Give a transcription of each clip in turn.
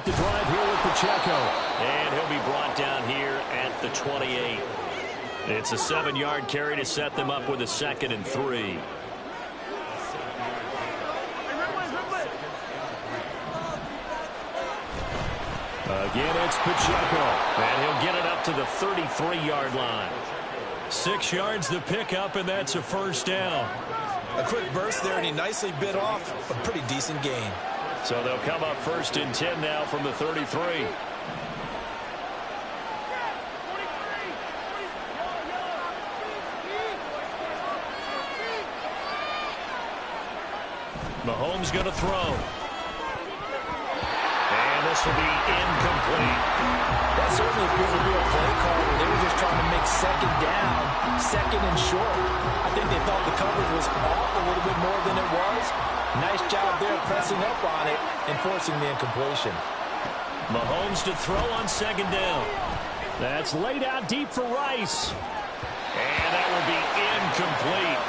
the drive here with Pacheco. And he'll be brought down here at the 28. It's a 7-yard carry to set them up with a 2nd and 3. Again, it's Pacheco. And he'll get it up to the 33-yard line. 6 yards the pickup, and that's a first down. A quick burst there, and he nicely bit off a pretty decent gain. So they'll come up 1st and 10 now from the 33. Mahomes going to throw. And this will be incomplete. That certainly appears to be a play call where they were just trying to make 2nd down, 2nd and short. I think they thought the coverage was off a little bit more than it was. Nice job there pressing up on it and forcing the incompletion. Mahomes to throw on 2nd down. That's laid out deep for Rice. And that will be incomplete.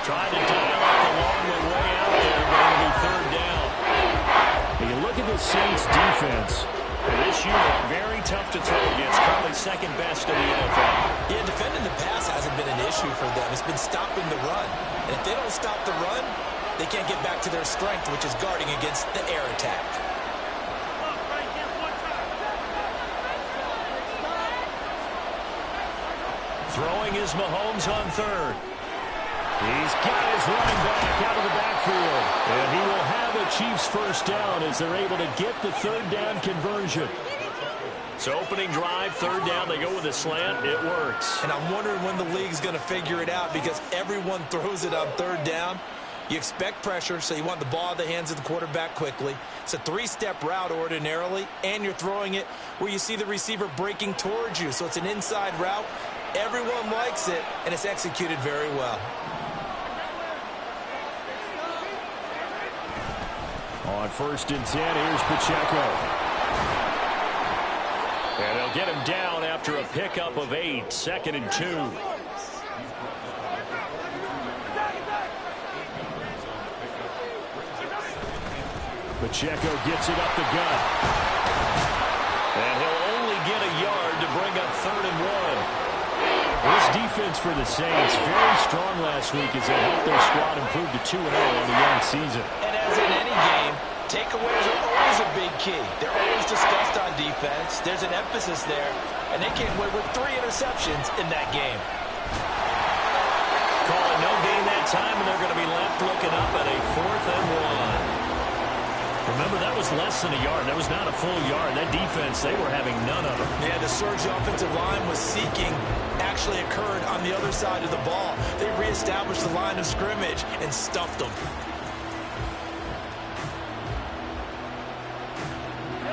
Trying to dial up the long way out there, but it'll be 3rd down. When you look at the Saints defense, this unit very tough to throw against, probably 2nd best in the NFL. Yeah, defending the pass hasn't been an issue for them. It's been stopping the run. And if they don't stop the run, they can't get back to their strength, which is guarding against the air attack. Throwing is Mahomes on 3rd. He's got his running back out of the backfield. And he will have the Chiefs first down as they're able to get the 3rd down conversion. So opening drive, 3rd down, they go with a slant. It works. And I'm wondering when the league's going to figure it out because everyone throws it on 3rd down. You expect pressure, so you want the ball in the hands of the quarterback quickly. It's a 3-step route ordinarily, and you're throwing it where you see the receiver breaking towards you. So it's an inside route. Everyone likes it, and it's executed very well. On 1st and 10, here's Pacheco. And they'll get him down after a pickup of 8, 2nd and 2. Pacheco gets it up the gut. And he'll only get a yard to bring up 3rd and 1. This defense for the Saints, very strong last week as they helped their squad improve to 2-0 on the young season. And as in any game, takeaways are always a big key. They're always discussed on defense. There's an emphasis there, and they came away with 3 interceptions in that game. Calling no gain that time, and they're going to be left looking up at a 4th and 1. Remember, that was less than a yard. That was not a full yard. That defense, they were having none of it. Yeah, the surge the offensive line was seeking actually occurred on the other side of the ball. They reestablished the line of scrimmage and stuffed them.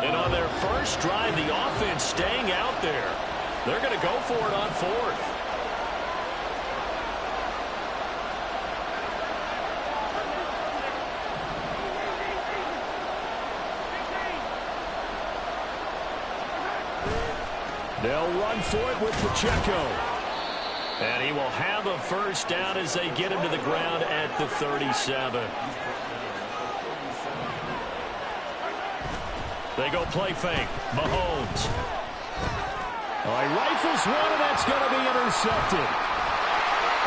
And on their first drive, the offense staying out there. They're going to go for it on 4th. They'll run for it with Pacheco. And he will have a first down as they get him to the ground at the 37. They go play fake. Mahomes. He rifles one, and that's going to be intercepted.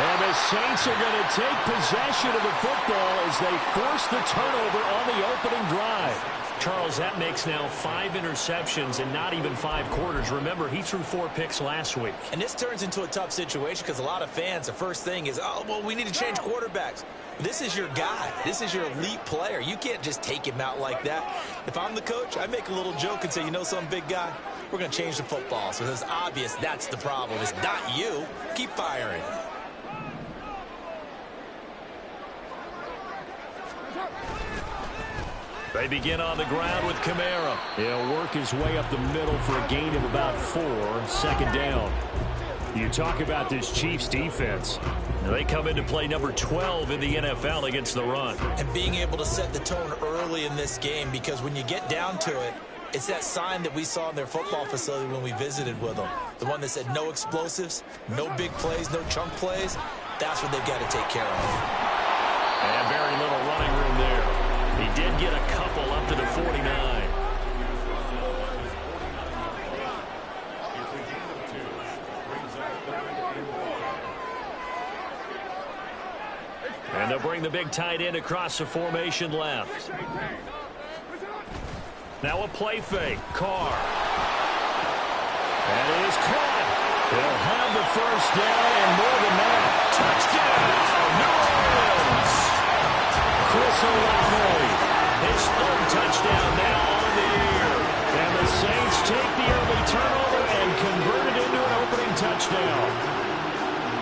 And the Saints are going to take possession of the football as they force the turnover on the opening drive. Charles, that makes now 5 interceptions and not even 5 quarters. Remember, he threw 4 picks last week. And this turns into a tough situation because a lot of fans, the first thing is, oh, well, we need to change quarterbacks. This is your guy. This is your elite player. You can't just take him out like that. If I'm the coach, I make a little joke and say, you know something, big guy? We're going to change the football. So it's obvious that's the problem. It's not you. Keep firing. They begin on the ground with Kamara. He'll work his way up the middle for a gain of about 4, 2nd down. You talk about this Chiefs defense. They come into play number 12 in the NFL against the run. And being able to set the tone early in this game, because when you get down to it, it's that sign that we saw in their football facility when we visited with them. The one that said no explosives, no big plays, no chunk plays. That's what they've got to take care of. And very little running room there. He did get a couple up to the 49. They'll bring the big tight end across the formation left. Now a play fake. Carr. That is caught. They'll have the first down and more than that. Touchdown, New Orleans. Chris Olave, his third touchdown now on the year. And the Saints take the early turnover and convert it into an opening touchdown.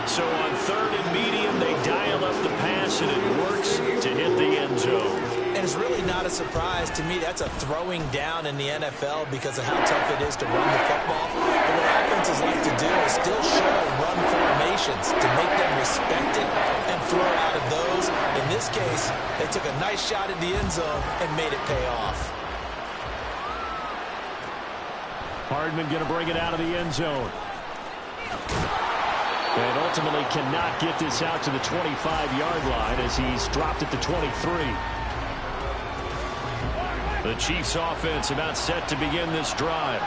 So on third and medium, they dial up the pass, and it works to hit the end zone. And it's really not a surprise to me. That's a throwing down in the NFL because of how tough it is to run the football. But what offenses like to do is still show run formations to make them respect it and throw out of those. In this case, they took a nice shot at the end zone and made it pay off. Hardman going to bring it out of the end zone. And ultimately cannot get this out to the 25-yard line as he's dropped at the 23. The Chiefs offense about set to begin this drive.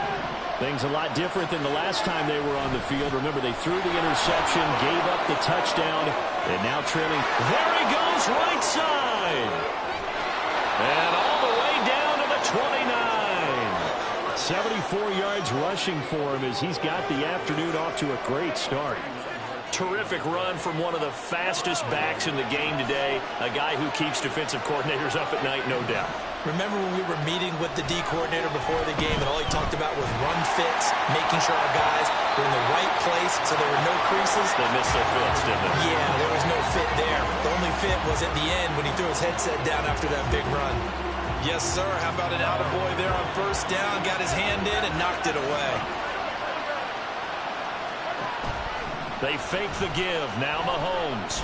Things a lot different than the last time they were on the field. Remember, they threw the interception, gave up the touchdown, and now trailing. There he goes, right side. And all the way down to the 29. 74 yards rushing for him as he's got the afternoon off to a great start. Terrific run from one of the fastest backs in the game today. A guy who keeps defensive coordinators up at night, no doubt. Remember when we were meeting with the D coordinator before the game and all he talked about was run fits, making sure our guys were in the right place so there were no creases? They missed their fits, didn't they? Yeah, there was no fit there. The only fit was at the end when he threw his headset down after that big run. Yes, sir. How about an attaboy there on first down? Got his hand in and knocked it away. They fake the give. Now Mahomes.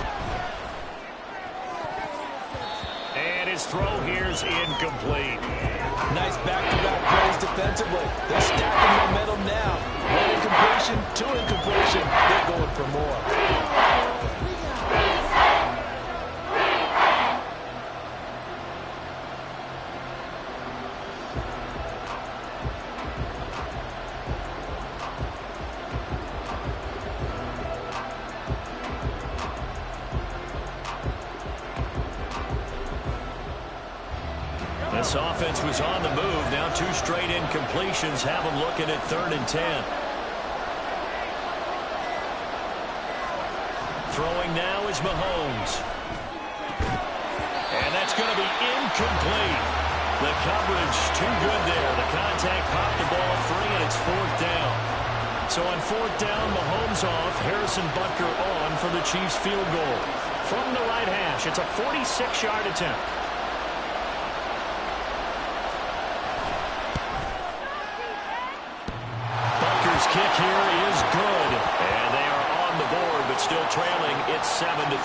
And his throw here's incomplete. Nice back-to-back plays defensively. They're stacking momentum now. One incompletion, two incompletion. They're going for more. This offense was on the move. Now two straight incompletions have them looking at 3rd and 10. Throwing now is Mahomes. And that's going to be incomplete. The coverage too good there. The contact popped the ball free, and it's 4th down. So on 4th down, Mahomes off. Harrison Butker on for the Chiefs field goal. From the right hash, it's a 46-yard attempt. Kick here is good, and they are on the board, but still trailing. It's 7-3.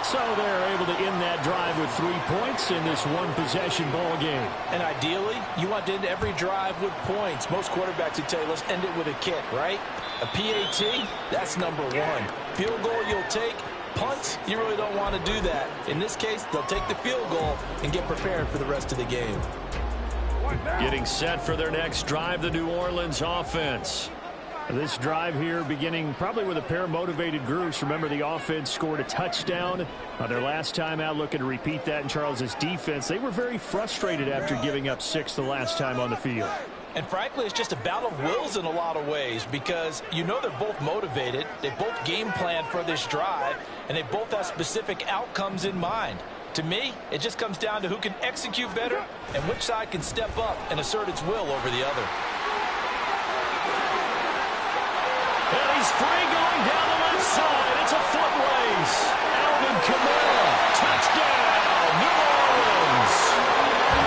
So they're able to end that drive with 3 points in this one-possession ball game. And ideally, you want to end every drive with points. Most quarterbacks would tell you, let's end it with a kick, right? A PAT, that's number one. Field goal you'll take. Punts, you really don't want to do that. In this case, they'll take the field goal and get prepared for the rest of the game. Getting set for their next drive, the New Orleans offense. This drive here beginning probably with a pair of motivated groups. Remember, the offense scored a touchdown on their last time out, looking to repeat that in Charles's defense. They were very frustrated after giving up 6 the last time on the field. And frankly, it's just a battle of wills in a lot of ways because you know they're both motivated. They both game plan for this drive, and they both have specific outcomes in mind. To me, it just comes down to who can execute better and which side can step up and assert its will over the other. And he's free going down the left side. It's a foot race. Alvin Kamara, touchdown, New Orleans.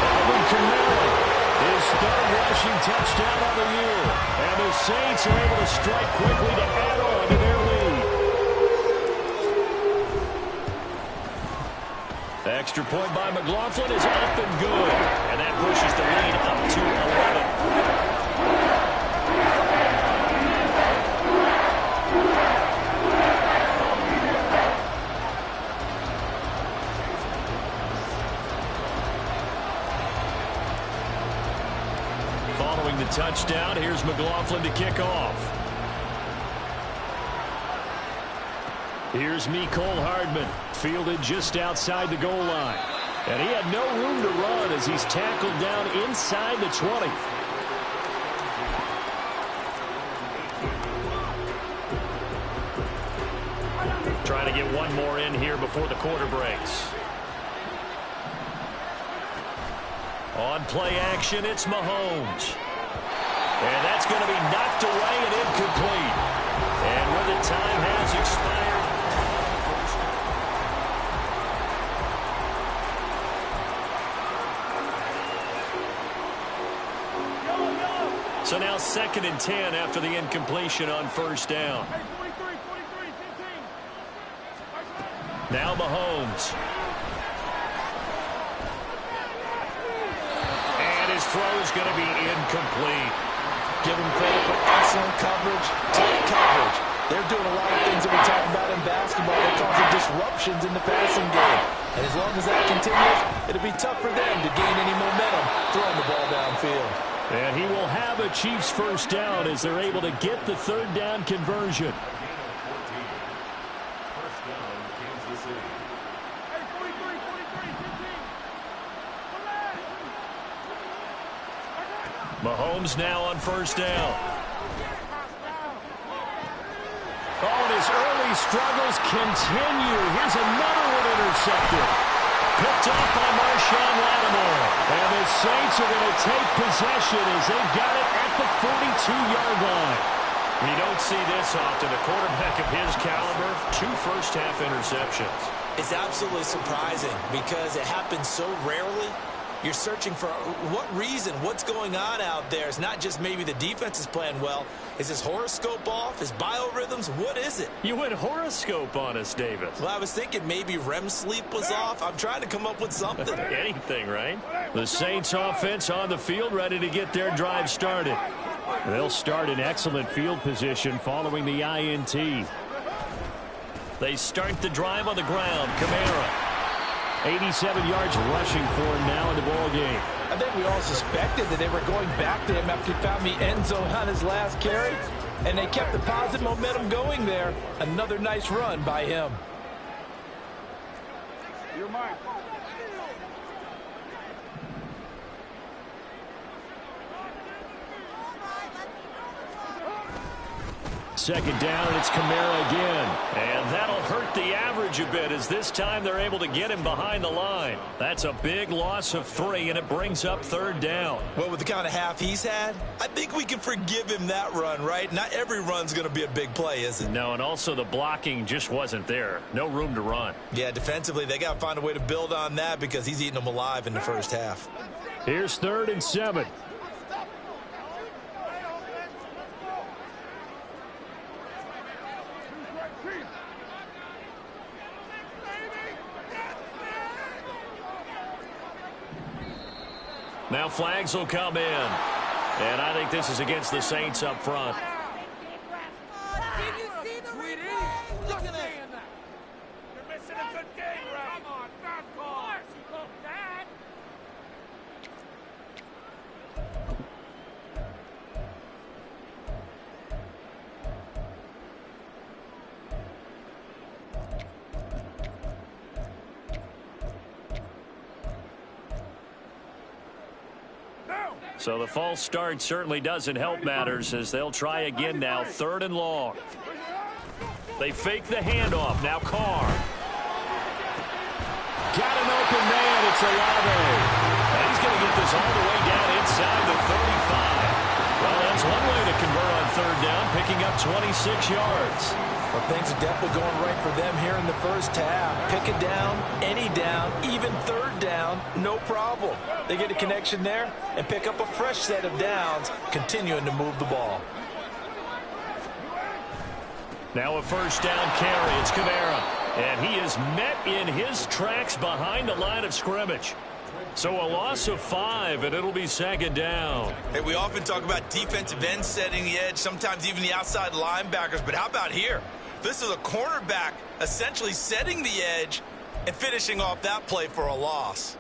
Alvin Kamara, his 3rd rushing touchdown of the year. And the Saints are able to strike quickly to add on to their lead. The extra point by McLaughlin is up and good. And that pushes the lead up to 11. Following the touchdown, here's McLaughlin to kick off. Here's Mecole Hardman, fielded just outside the goal line. And he had no room to run as he's tackled down inside the 20. Trying to get one more in here before the quarter breaks. On play action, it's Mahomes. And that's going to be knocked away and incomplete. And where the time has expired. So now 2nd and 10 after the incompletion on first down. Now Mahomes. And his throw is going to be incomplete. Give him credit for excellent coverage, tight coverage. They're doing a lot of things that we talk about in basketball. They're causing disruptions in the passing game. And as long as that continues, it'll be tough for them to gain any momentum throwing the ball downfield. And he will have a Chiefs first down as they're able to get the 3rd down conversion. Mahomes now on first down. Oh, and his early struggles continue. Here's another one intercepted. Picked off by Marshawn Lattimore. And the Saints are going to take possession as they've got it at the 42-yard line. You don't see this often. A quarterback of his caliber, 2 first-half interceptions. It's absolutely surprising because it happens so rarely. You're searching for what reason, what's going on out there. It's not just maybe the defense is playing well. Is his horoscope off? His biorhythms? What is it? You went horoscope on us, Davis. Well, I was thinking maybe REM sleep was off. I'm trying to come up with something. Anything, right? The Saints offense on the field ready to get their drive started. They'll start in excellent field position following the INT. They start the drive on the ground. Kamara. 87 yards rushing for him now in the ball game. I think we all suspected that they were going back to him after he found the end zone on his last carry, and they kept the positive momentum going there. Another nice run by him. You're mine. 2nd down, and it's Kamara again. And that'll hurt the average a bit as this time they're able to get him behind the line. That's a big loss of 3, and it brings up 3rd down. Well, with the kind of half he's had, I think we can forgive him that run, right? Not every run's going to be a big play, is it? No, and also the blocking just wasn't there. No room to run. Yeah, defensively, they got to find a way to build on that because he's eating them alive in the first half. Here's 3rd and 7. Now flags will come in. And I think this is against the Saints up front. So the false start certainly doesn't help matters as they'll try again now, 3rd and long. They fake the handoff. Now Carr. Got an open man. It's Olave. And he's going to get this all the way down inside the 35. Well, that's one way to convert on 3rd down, picking up 26 yards. Well, things are definitely going right for them here in the first half. Pick a down, any down, even 3rd down, no problem. They get a connection there and pick up a fresh set of downs, continuing to move the ball. Now a 1st down carry. It's Kamara. And he is met in his tracks behind the line of scrimmage. So a loss of 5, and it'll be 2nd down. Hey, we often talk about defensive ends setting the edge, sometimes even the outside linebackers. But how about here? This is a cornerback essentially setting the edge and finishing off that play for a loss.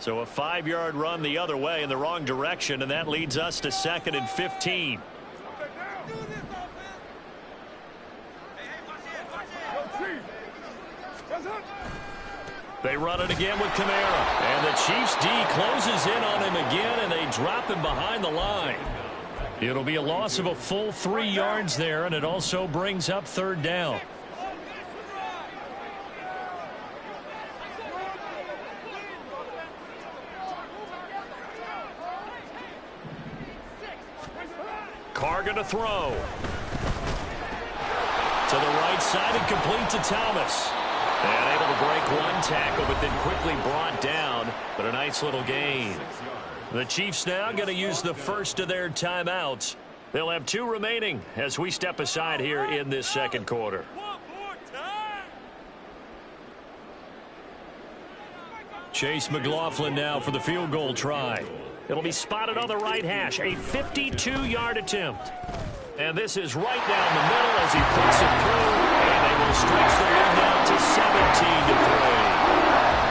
So a 5-yard run the other way in the wrong direction, and that leads us to 2nd and 15. They run it again with Kamara. And the Chiefs D closes in on him again, and they drop him behind the line. It'll be a loss of a full 3 yards there, and it also brings up third down. Carr going to throw. To the right side and complete to Thomas. And able to break one tackle, but then quickly brought down. But a nice little gain. The Chiefs now going to use the first of their timeouts. They'll have 2 remaining as we step aside here in this second quarter. Chase McLaughlin now for the field goal try. It'll be spotted on the right hash. A 52-yard attempt. And this is right down the middle as he puts it through. And they will stretch the lead down to 17-3.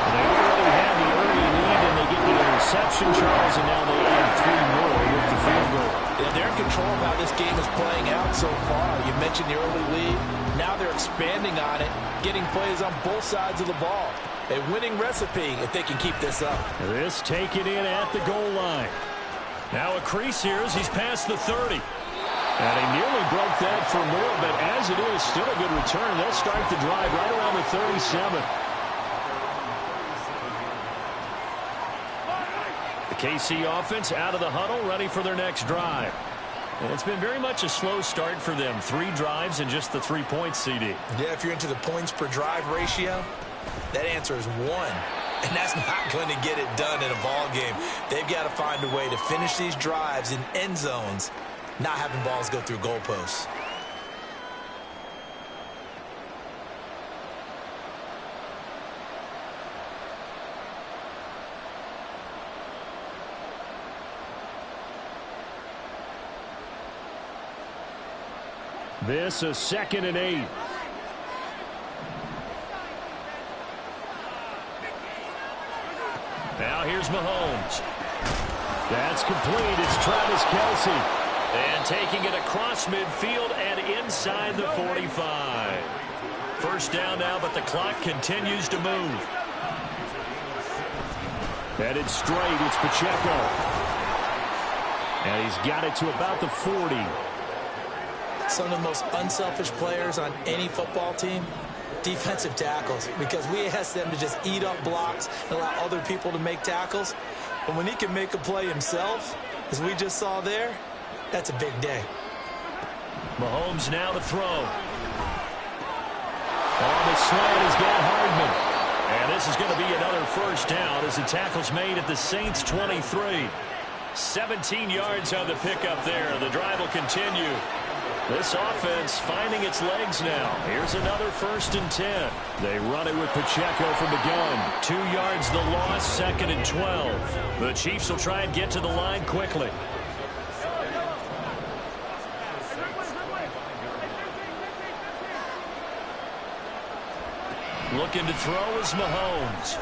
They already had the early lead, and they get the interception, Charles, and now they add 3 more with the field goal. Yeah, they're in control of how this game is playing out so far. You mentioned the early lead. Now they're expanding on it, getting plays on both sides of the ball. A winning recipe if they can keep this up. This taken in at the goal line. Now a crease here as he's past the 30. And he nearly broke that for more, but as it is, still a good return. They'll start the drive right around the 37. The KC offense out of the huddle, ready for their next drive. And it's been very much a slow start for them. 3 drives and just the 3 points, CD. Yeah, if you're into the points per drive ratio, that answer is 1. And that's not going to get it done in a ball game. They've got to find a way to finish these drives in end zones, not having balls go through goalposts. This is 2nd and 8. Now here's Mahomes. That's complete. It's Travis Kelce. And taking it across midfield and inside the 45. First down now, but the clock continues to move. Headed straight, it's Pacheco. And he's got it to about the 40. Some of the most unselfish players on any football team, defensive tackles, because we ask them to just eat up blocks and allow other people to make tackles. But when he can make a play himself, as we just saw there, that's a big day. Mahomes now to throw. On the slant, he's got Hardman. And this is going to be another first down as the tackle's made at the Saints' 23. 17 yards on the pickup there. The drive will continue. This offense finding its legs now. Here's another 1st and 10. They run it with Pacheco from the gun. 2 yards the loss, 2nd and 12. The Chiefs will try and get to the line quickly. Looking to throw is Mahomes.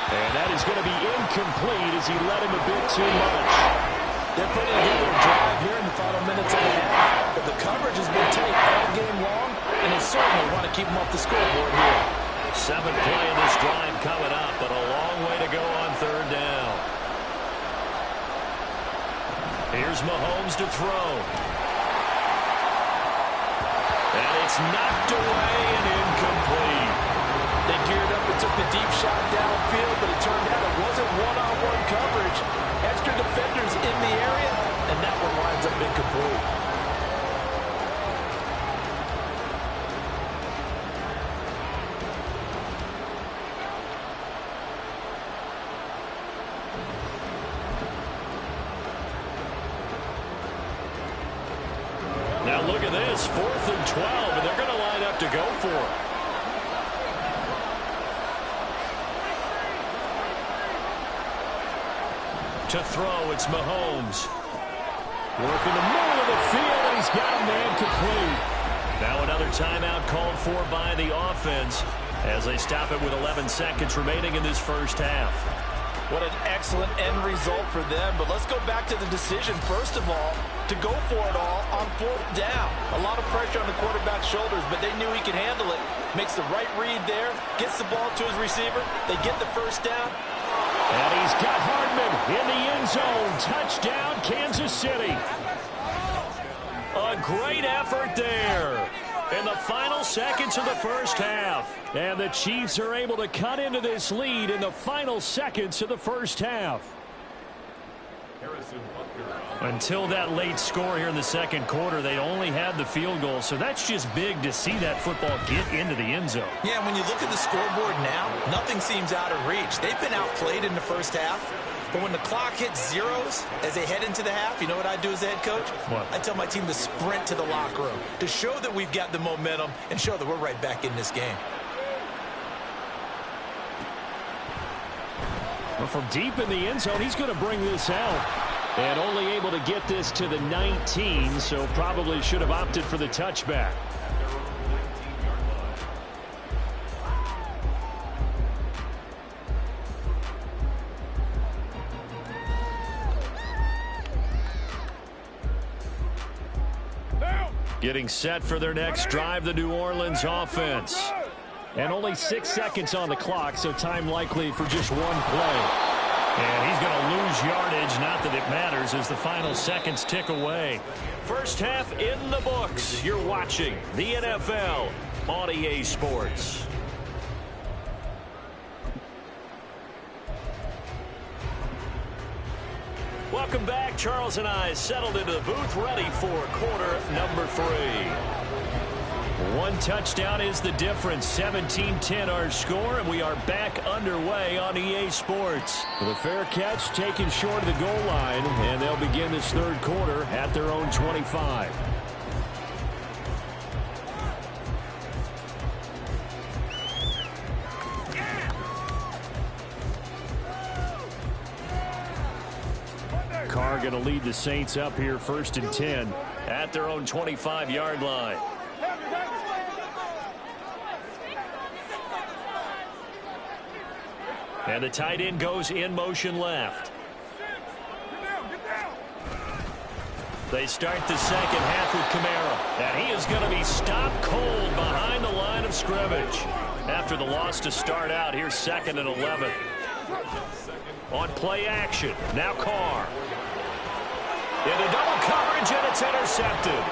And that is going to be incomplete as he led him a bit too much. They're putting together a drive here in the final minutes of the half. But the coverage has been tight all game long, and they certainly want to keep them off the scoreboard here. 7th play of this drive coming up, but a long way to go on 3rd down. Here's Mahomes to throw. And it's knocked away and incomplete. They geared up and took the deep shot downfield, but it turned out it wasn't one-on-one coverage. Extra defenders in the area, and that one winds up incomplete. Now look at this, 4th and 12, and they're going to line up to go for it. To throw, it's Mahomes. Working the middle of the field, and he's got a man complete. Now another timeout called for by the offense as they stop it with 11 seconds remaining in this first half. What an excellent end result for them. But let's go back to the decision, first of all, to go for it all on 4th down. A lot of pressure on the quarterback's shoulders, but they knew he could handle it. Makes the right read there, gets the ball to his receiver. They get the first down. And he's got Hardman in the end zone. Touchdown, Kansas City. A great effort there in the final seconds of the first half. And the Chiefs are able to cut into this lead in the final seconds of the first half. Until that late score here in the second quarter, they only had the field goal. So that's just big to see that football get into the end zone. Yeah, when you look at the scoreboard now, nothing seems out of reach. They've been outplayed in the first half. But when the clock hits zeros as they head into the half, you know what I do as the head coach? What? I tell my team to sprint to the locker room to show that we've got the momentum and show that we're right back in this game. Well, from deep in the end zone, he's going to bring this out. And only able to get this to the 19, so probably should have opted for the touchback. Getting set for their next drive, the New Orleans offense. And only 6 seconds on the clock, so time likely for just one play. And he's going to lose yardage, not that it matters, as the final seconds tick away. First half in the books. You're watching the NFL on EA Sports. Welcome back. Charles and I settled into the booth, ready for quarter number 3. One touchdown is the difference. 17-10 our score, and we are back underway on EA Sports. The fair catch taken short of the goal line, and they'll begin this third quarter at their own 25. Carr going to lead the Saints up here, 1st and 10. At their own 25-yard line. And the tight end goes in motion left. They start the second half with Kamara. And he is going to be stopped cold behind the line of scrimmage. After the loss to start out, here's 2nd and 11. On play action, now Carr. Into double coverage, and it's intercepted.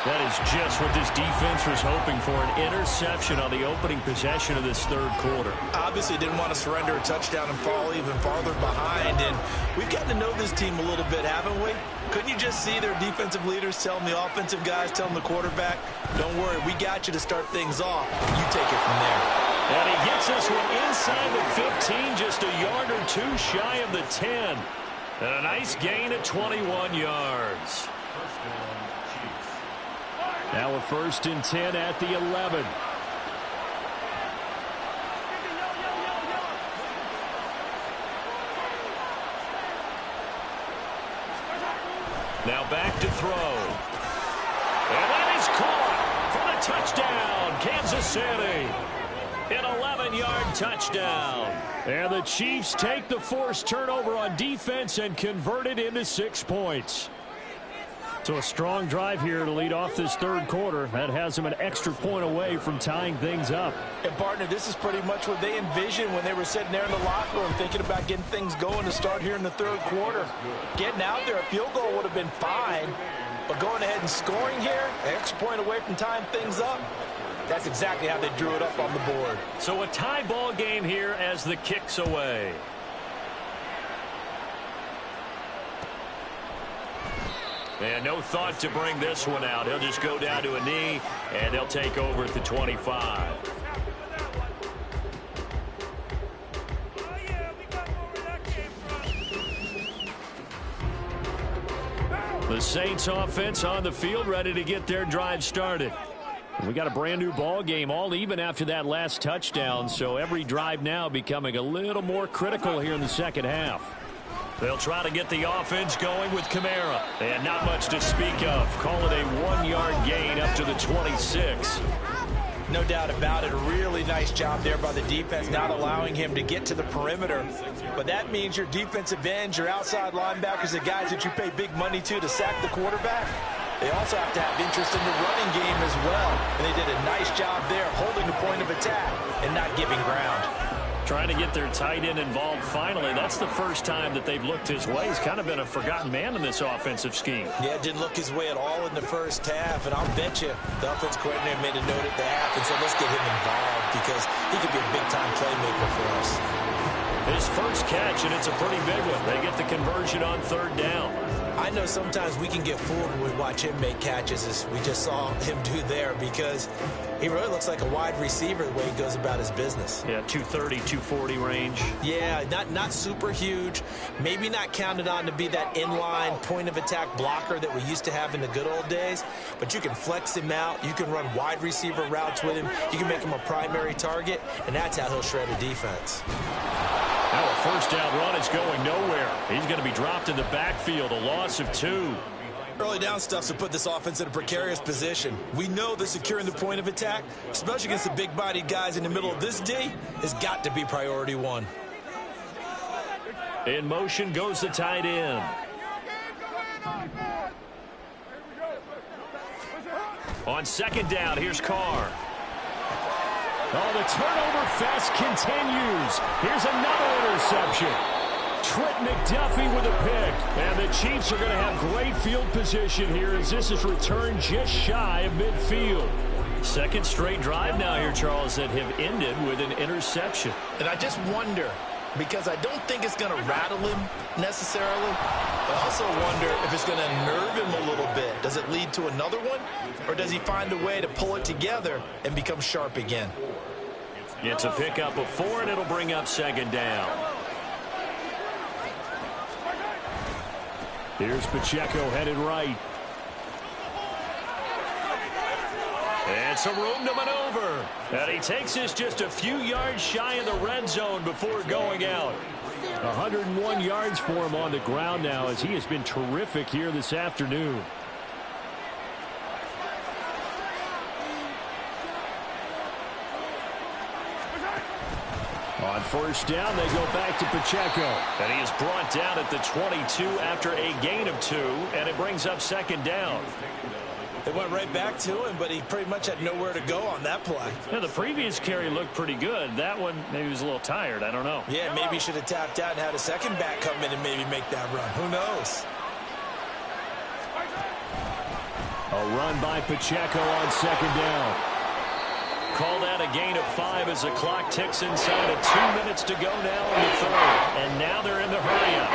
That is just what this defense was hoping for, an interception on the opening possession of this third quarter. Obviously didn't want to surrender a touchdown and fall even farther behind. And we've gotten to know this team a little bit, haven't we? Couldn't you just see their defensive leaders telling the offensive guys, telling the quarterback, don't worry, we got you to start things off. You take it from there. And he gets this one inside the 15, just a yard or two shy of the 10. And a nice gain at 21 yards. Now a 1st and 10 at the 11. Now back to throw. And that is caught for the touchdown, Kansas City. An 11-yard touchdown. And the Chiefs take the forced turnover on defense and convert it into 6 points. So a strong drive here to lead off this third quarter. That has them an extra point away from tying things up. And, partner, this is pretty much what they envisioned when they were sitting there in the locker room thinking about getting things going to start here in the third quarter. Getting out there, a field goal would have been fine. But going ahead and scoring here, an extra point away from tying things up, that's exactly how they drew it up on the board. So a tie ball game here as the kick's away. And no thought to bring this one out. He'll just go down to a knee, and they'll take over at the 25. The Saints offense on the field, ready to get their drive started. We got a brand new ball game, all even after that last touchdown, so every drive now becoming a little more critical here in the second half. They'll try to get the offense going with Kamara. And not much to speak of. Call it a 1-yard gain up to the 26. No doubt about it. A really nice job there by the defense, not allowing him to get to the perimeter. But that means your defensive ends, your outside linebackers, the guys that you pay big money to sack the quarterback, they also have to have interest in the running game as well. And they did a nice job there holding the point of attack and not giving ground. Trying to get their tight end involved finally. That's the first time that they've looked his way. He's kind of been a forgotten man in this offensive scheme. Yeah, didn't look his way at all in the first half. And I'll bet you the offense coordinator made a note at the half and said, let's get him involved because he could be a big-time playmaker for us. His first catch, and it's a pretty big one. They get the conversion on third down. I know sometimes we can get fooled when we watch him make catches, as we just saw him do there, because he really looks like a wide receiver the way he goes about his business. Yeah, 230, 240 range. Yeah, not super huge. Maybe not counted on to be that inline point-of-attack blocker that we used to have in the good old days, but you can flex him out. You can run wide receiver routes with him. You can make him a primary target, and that's how he'll shred a defense. Now a first down run is going nowhere. He's going to be dropped in the backfield, a loss of 2. Early down stuff to put this offense in a precarious position. We know that securing the point of attack, especially against the big-bodied guys in the middle of this D, has got to be priority 1. In motion goes the tight end. On second down, here's Carr. Oh, the turnover fest continues. Here's another interception. Trent McDuffie with a pick. And the Chiefs are going to have great field position here as this is returned just shy of midfield. Second straight drive now here, Charles, that have ended with an interception. And I just wonder, because I don't think it's going to rattle him necessarily, but I also wonder if it's going to nerve him a little bit. Does it lead to another one? Or does he find a way to pull it together and become sharp again? It's a pickup of 4, and it'll bring up second down. Here's Pacheco headed right. And some room to maneuver. And he takes this just a few yards shy of the red zone before going out. 101 yards for him on the ground now as he has been terrific here this afternoon. On first down, they go back to Pacheco. And he is brought down at the 22 after a gain of 2, and it brings up second down. They went right back to him, but he pretty much had nowhere to go on that play. Yeah, the previous carry looked pretty good. That one, maybe he was a little tired. I don't know. Yeah, maybe he should have tapped out and had a second back come in and maybe make that run. Who knows? A run by Pacheco on second down. Call that a gain of 5 as the clock ticks inside of 2 minutes to go now in the third. And now they're in the hurry-up.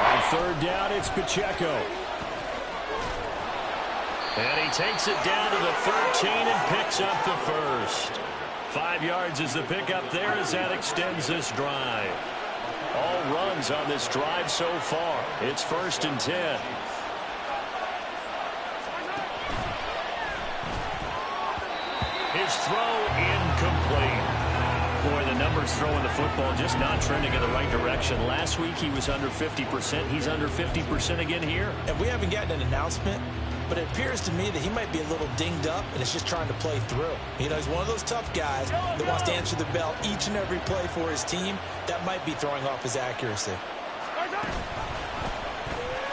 On third down, it's Pacheco. And he takes it down to the 13 and picks up the first. 5 yards is the pickup there as that extends this drive. All runs on this drive so far. It's 1st and 10. His throw incomplete. Boy, the numbers throwing the football just not trending in the right direction. Last week he was under 50%. He's under 50% again here. And we haven't gotten an announcement, but it appears to me that he might be a little dinged up and is just trying to play through. You know, he's one of those tough guys that wants to answer the bell each and every play for his team. That might be throwing off his accuracy.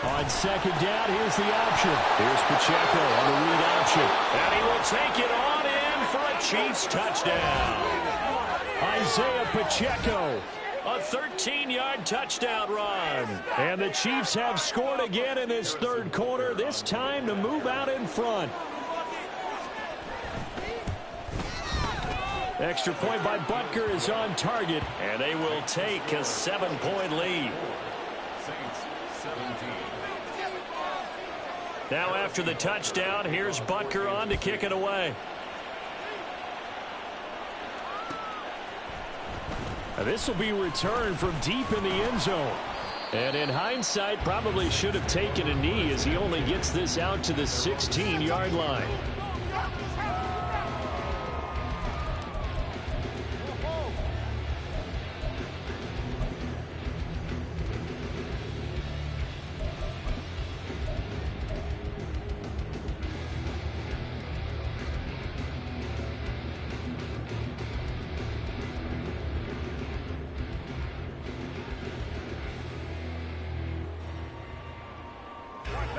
On second down, here's the option. Here's Pacheco on the read option. And he will take it on in for a Chiefs touchdown. Isaiah Pacheco, a 13-yard touchdown run. And the Chiefs have scored again in this third quarter, this time to move out in front. Extra point by Butker is on target, and they will take a 7-point lead. Now after the touchdown, here's Butker on to kick it away. This will be returned from deep in the end zone. And in hindsight, probably should have taken a knee as he only gets this out to the 16-yard line.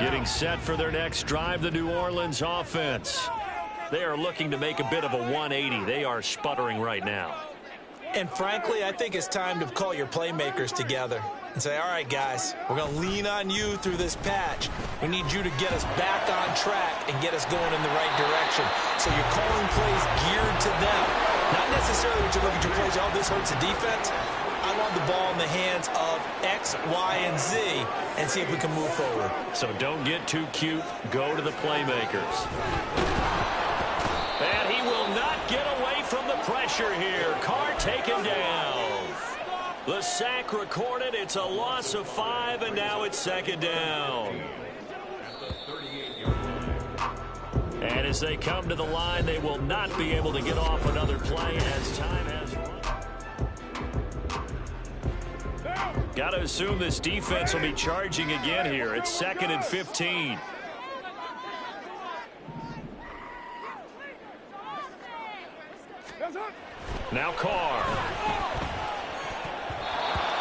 Getting set for their next drive, the New Orleans offense. They are looking to make a bit of a 180. They are sputtering right now. And frankly, I think it's time to call your playmakers together and say, all right, guys, we're going to lean on you through this patch. We need you to get us back on track and get us going in the right direction. So you're calling plays geared to them. Not necessarily that you look at your plays, oh, this hurts the defense. I want the ball in the hands of X, Y, and Z and see if we can move forward. So don't get too cute. Go to the playmakers. And he will not get away from the pressure here. Carr taken down. The sack recorded. It's a loss of 5, and now it's second down. And as they come to the line, they will not be able to get off another play as time has run. Got to assume this defense will be charging again here. It's 2nd and 15. Now Carr.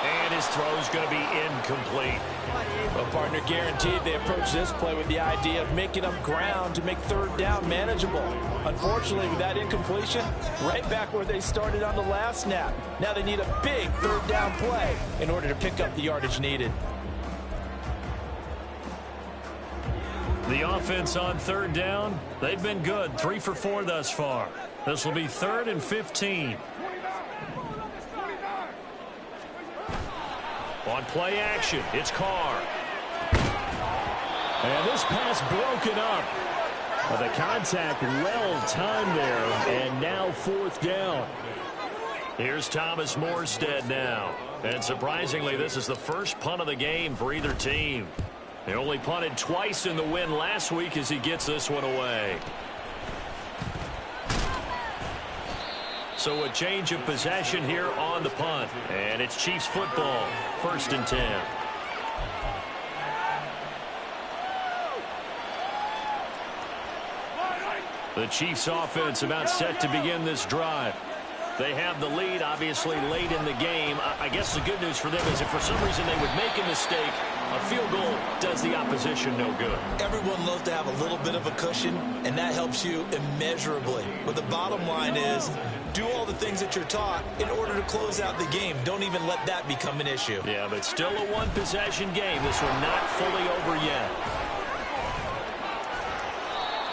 And his throw's going to be incomplete. Well, partner, guaranteed they approach this play with the idea of making up ground to make third down manageable. Unfortunately, with that incompletion, right back where they started on the last snap. Now they need a big third down play in order to pick up the yardage needed. The offense on third down, they've been good. 3 for 4 thus far. This will be 3rd and 15. On play action, it's Carr. And this pass broken up. The contact well timed there, and now 4th down. Here's Thomas Morstead now. And surprisingly, this is the first punt of the game for either team. They only punted twice in the win last week as he gets this one away. So a change of possession here on the punt. And it's Chiefs football, 1st and 10. The Chiefs offense about set to begin this drive. They have the lead, obviously, late in the game. I guess the good news for them is if for some reason they would make a mistake, a field goal does the opposition no good. Everyone loves to have a little bit of a cushion, and that helps you immeasurably. But the bottom line is, do all the things that you're taught in order to close out the game. Don't even let that become an issue. Yeah, but still a one-possession game. This one not fully over yet.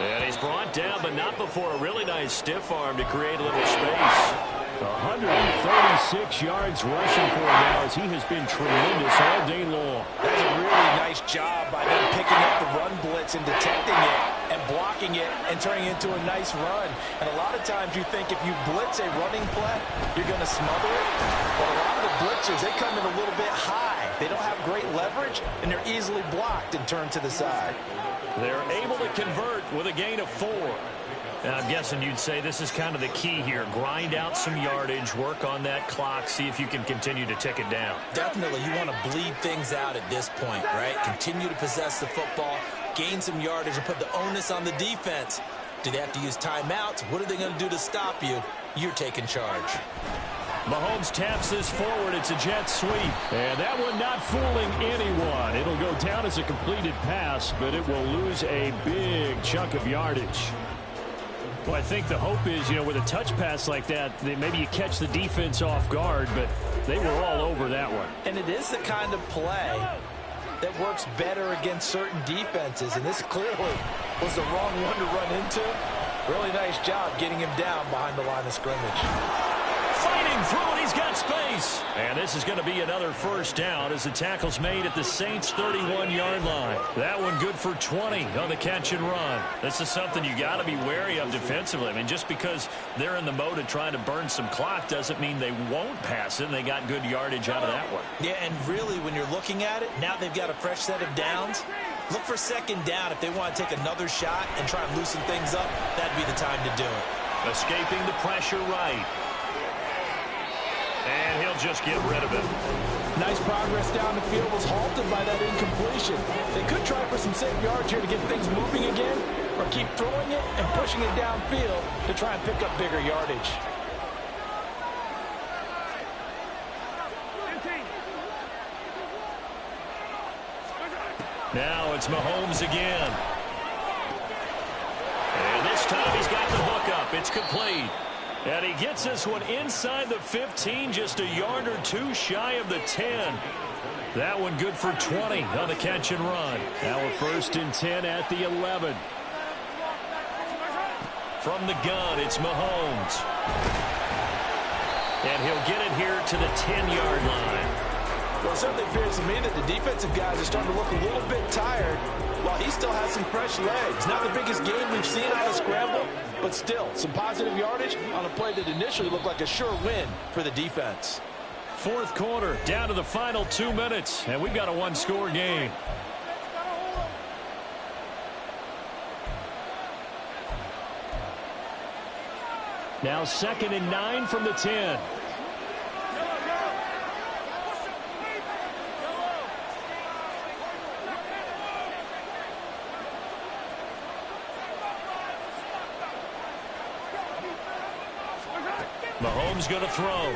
And he's brought down, but not before a really nice stiff arm to create a little space. 136 yards rushing for him now as he has been tremendous all day long. That's a really nice job by them picking up the run blitz and detecting it and blocking it and turning it into a nice run. And a lot of times you think if you blitz a running play, you're going to smother it. But a lot of the blitzers, they come in a little bit high. They don't have great leverage, and they're easily blocked and turned to the side. They're able to convert with a gain of 4. And I'm guessing you'd say this is kind of the key here. Grind out some yardage, work on that clock, see if you can continue to tick it down. Definitely, you want to bleed things out at this point, right? Continue to possess the football, gain some yardage, and put the onus on the defense. Do they have to use timeouts? What are they going to do to stop you? You're taking charge. Mahomes taps this forward. It's a jet sweep. And that one not fooling anyone. It'll go down as a completed pass, but it will lose a big chunk of yardage. Well, I think the hope is, with a touch pass like that, maybe you catch the defense off guard, but they were all over that one. And it is the kind of play that works better against certain defenses, and this clearly was the wrong one to run into. Really nice job getting him down behind the line of scrimmage. Fighting through it, he's got space. And this is going to be another first down as the tackle's made at the Saints' 31-yard line. That one good for 20 on the catch and run. This is something you got to be wary of defensively. I mean, just because they're in the mode of trying to burn some clock doesn't mean they won't pass it, and they got good yardage out of that one. Yeah, and really, when you're looking at it, now they've got a fresh set of downs. Look for second down if they want to take another shot and try and loosen things up. That'd be the time to do it. Escaping the pressure right. And he'll just get rid of it. Nice progress down the field was halted by that incompletion. They could try for some safe yards here to get things moving again, or keep throwing it and pushing it downfield to try and pick up bigger yardage. Now it's It's Mahomes again. And this time he's got the hook up. It's complete. And he gets this one inside the 15, just a yard or two shy of the 10. That one good for 20 on the catch and run. Now a 1st and 10 at the 11. From the gun, it's Mahomes. And he'll get it here to the 10-yard line. Well, it certainly appears to me that the defensive guys are starting to look a little bit tired while he still has some fresh legs. Not the biggest game we've seen out of scramble, but still some positive yardage on a play that initially looked like a sure win for the defense. 4th quarter, down to the final 2 minutes, and we've got a one-score game. Now 2nd and 9 from the 10. Mahomes going to throw.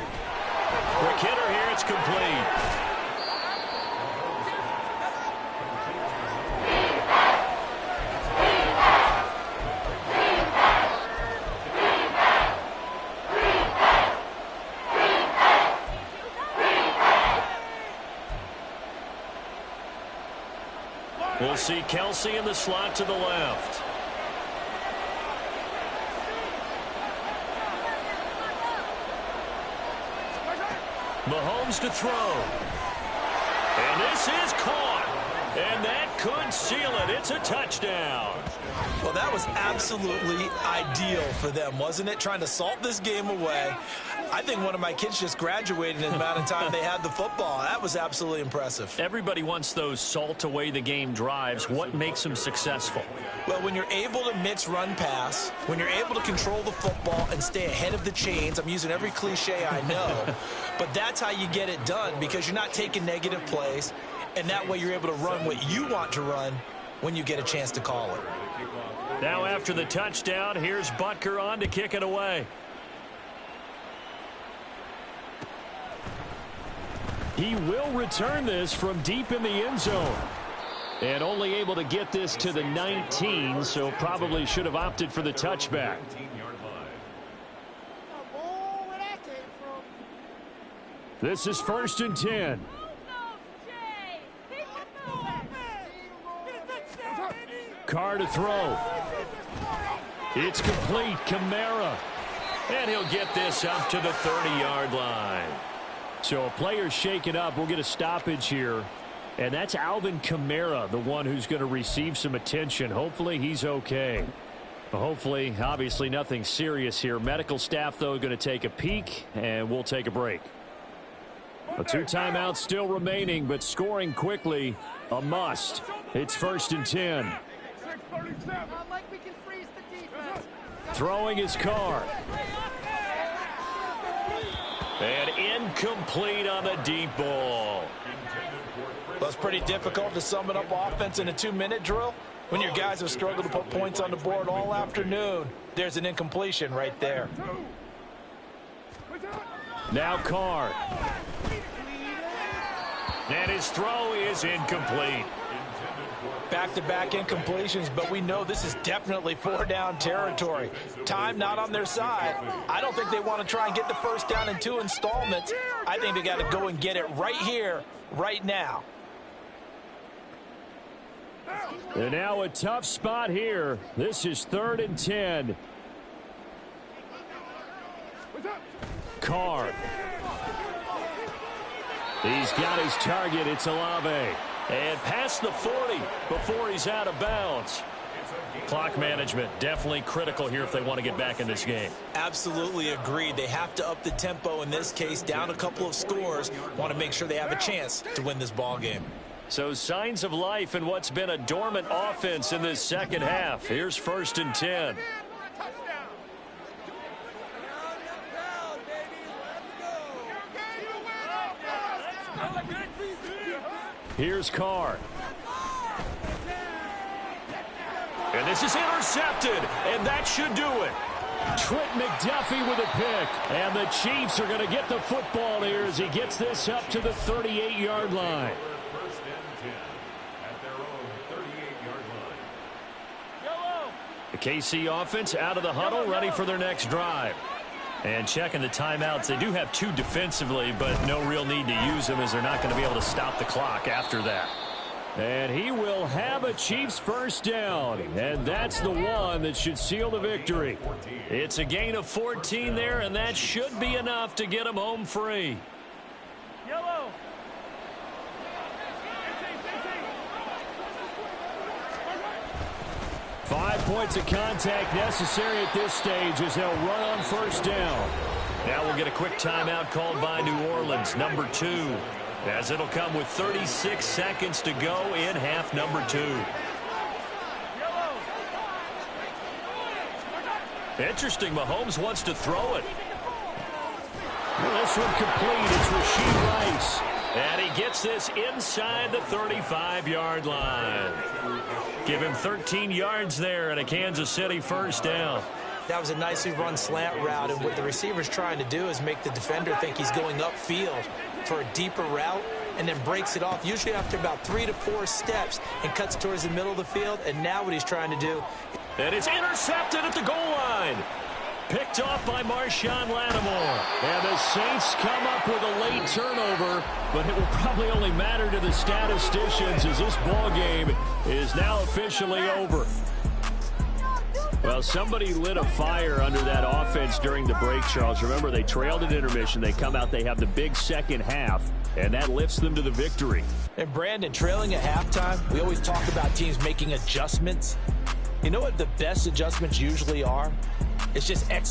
Quick hitter here, it's complete. We'll see Kelsey in the slot to the left. Mahomes to throw. And this is caught. And that could seal it. It's a touchdown. Well, that was absolutely ideal for them, wasn't it? Trying to salt this game away. I think one of my kids just graduated in the amount of time they had the football. That was absolutely impressive. Everybody wants those salt away the game drives. What makes them successful? Well, when you're able to mix run pass, when you're able to control the football and stay ahead of the chains, I'm using every cliche I know, but that's how you get it done because you're not taking negative plays, and that way you're able to run what you want to run when you get a chance to call it. Now after the touchdown, here's Butker on to kick it away. He will return this from deep in the end zone. And only able to get this to the 19, so probably should have opted for the touchback. This is 1st and 10. Carr to throw. It's complete. Kamara. And he'll get this up to the 30-yard line. So a player's shaken up. We'll get a stoppage here. And that's Alvin Kamara, the one who's going to receive some attention. Hopefully he's okay. Hopefully, obviously nothing serious here. Medical staff, though, going to take a peek, and we'll take a break. A 2 timeouts still remaining, but scoring quickly, a must. It's 1st and 10. Throwing his Carr. And incomplete on the deep ball. Well, it's pretty difficult to sum it up offense in a 2-minute drill when your guys have struggled to put points on the board all afternoon. There's an incompletion right there. Now Carr. And his throw is incomplete. Back-to-back incompletions, but we know this is definitely 4-down territory. Time not on their side. I don't think they want to try and get the first down in 2 installments. I think they got to go and get it right here, right now. And now a tough spot here. This is 3rd and 10. Carr. He's got his target. It's Olave. And past the 40 before he's out of bounds. Clock management definitely critical here if they want to get back in this game. Absolutely agreed. They have to up the tempo in this case, down a couple of scores. Want to make sure they have a chance to win this ball game. So signs of life in what's been a dormant offense in this second half. Here's 1st and 10. Here's Carr. And this is intercepted, and that should do it. Trent McDuffie with a pick, and the Chiefs are going to get the football here as he gets this up to the 38-yard line. KC offense out of the huddle, ready for their next drive. And checking the timeouts, they do have 2 defensively, but no real need to use them as they're not going to be able to stop the clock after that. And he will have a Chiefs first down, and that's the one that should seal the victory. It's a gain of 14 there, and that should be enough to get him home free. Yellow. 5 points of contact necessary at this stage as they'll run on first down. Now we'll get a quick timeout called by New Orleans, number 2, as it'll come with 36 seconds to go in half number 2. Interesting, Mahomes wants to throw it. Well, this one complete. It's Rashee Rice. And he gets this inside the 35-yard line. Give him 13 yards there and a Kansas City first down. That was a nicely run slant route, and what the receiver's trying to do is make the defender think he's going upfield for a deeper route and then breaks it off, usually after about 3 to 4 steps, and cuts towards the middle of the field. And now what he's trying to do. And it's intercepted at the goal line. Picked off by Marshawn Lattimore. And the Saints come up with a late turnover, but it will probably only matter to the statisticians as this ball game is now officially over. Well, somebody lit a fire under that offense during the break, Charles. Remember, they trailed at intermission. They come out, they have the big second half, and that lifts them to the victory. And Brandon, trailing at halftime, we always talk about teams making adjustments. You know what the best adjustments usually are? It's just